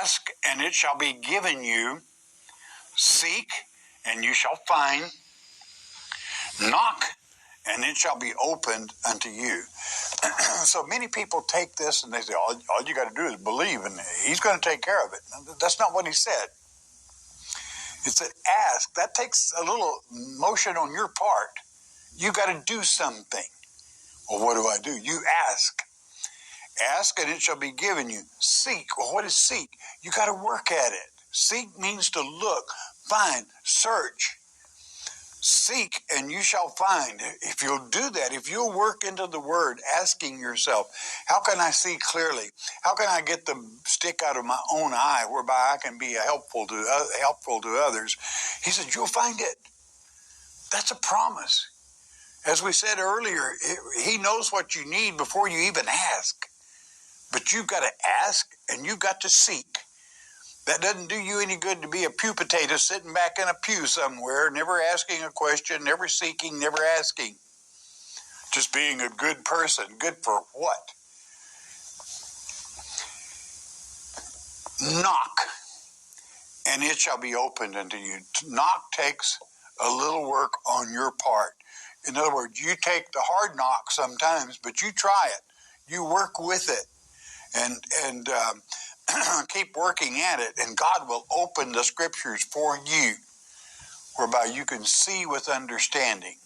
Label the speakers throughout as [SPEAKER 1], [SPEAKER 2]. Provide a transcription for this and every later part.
[SPEAKER 1] Ask, and it shall be given you. Seek, and you shall find. Knock, and it shall be opened unto you. So many people take this and they say, all you got to do is believe, and he's going to take care of it. That's not what he said. It said, ask. That takes a little motion on your part. You got to do something. Well, what do I do? You ask. Ask, and it shall be given you. Seek. Well, what is seek? You got to work at it. Seek means to look, find, search. Seek, and you shall find. If you'll do that, if you'll work into the word, asking yourself, how can I see clearly? How can I get the stick out of my own eye whereby I can be helpful to others? He said, you'll find it. That's a promise. As we said earlier, he knows what you need before you even ask. But you've got to ask, and you've got to seek. That doesn't do you any good to be a pew potato sitting back in a pew somewhere, never asking a question, never seeking, never asking. Just being a good person. Good for what? Knock, and it shall be opened unto you. Knock takes a little work on your part. In other words, you take the hard knock sometimes, but you try it. You work with it. And keep working at it, and God will open the scriptures for you, whereby you can see with understanding.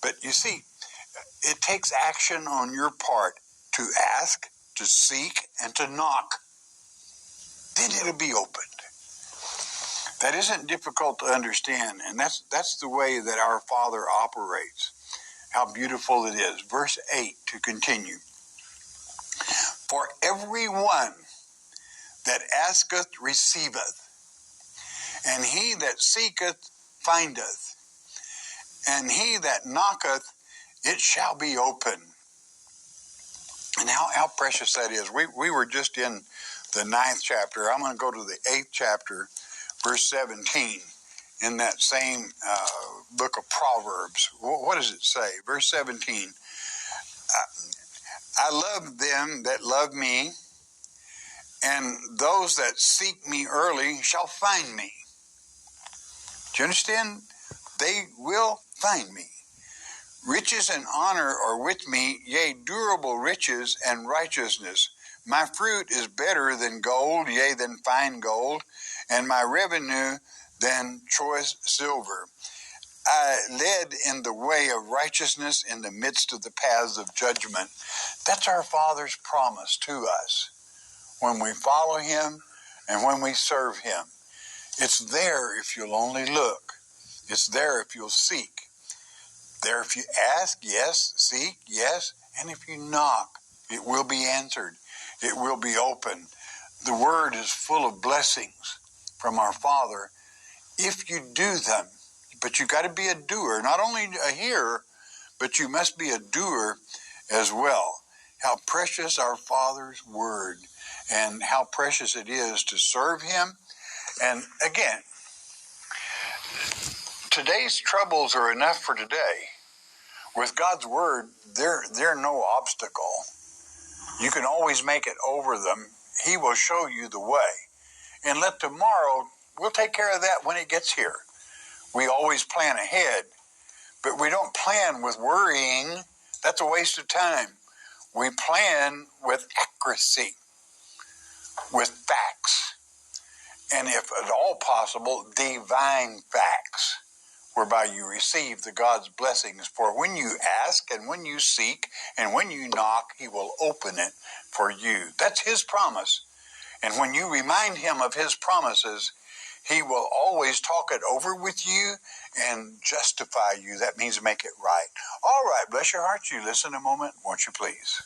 [SPEAKER 1] But you see, it takes action on your part to ask, to seek, and to knock. Then it'll be opened. That isn't difficult to understand, and that's the way that our Father operates. How beautiful it is. Verse 8 to continue. For everyone that asketh receiveth, and he that seeketh findeth, and he that knocketh, it shall be open. And how precious that is. We were just in the 9th chapter. I'm going to go to the 8th chapter, verse 17, in that same book of Proverbs. What does it say? Verse 17, I love them that love me, and those that seek me early shall find me. Do you understand? They will find me. Riches and honor are with me, yea, durable riches and righteousness. My fruit is better than gold, yea, than fine gold, and my revenue than choice silver. I led in the way of righteousness in the midst of the paths of judgment. That's our Father's promise to us when we follow him and when we serve him. It's there if you'll only look. It's there if you'll seek. There if you ask, yes. Seek, yes. And if you knock, it will be answered. It will be open. The word is full of blessings from our Father if you do them. But you got to be a doer, not only a hearer, but you must be a doer as well. How precious our Father's word, and how precious it is to serve him. And again, today's troubles are enough for today. With God's word, they're no obstacle. You can always make it over them. He will show you the way. And let tomorrow, we'll take care of that when it gets here. We always plan ahead, but we don't plan with worrying. That's a waste of time. We plan with accuracy, with facts, and if at all possible, divine facts, whereby you receive the God's blessings. For when you ask and when you seek and when you knock, he will open it for you. That's his promise. And when you remind him of his promises, he will always talk it over with you and justify you. That means make it right. All right, bless your heart. You listen a moment, won't you please?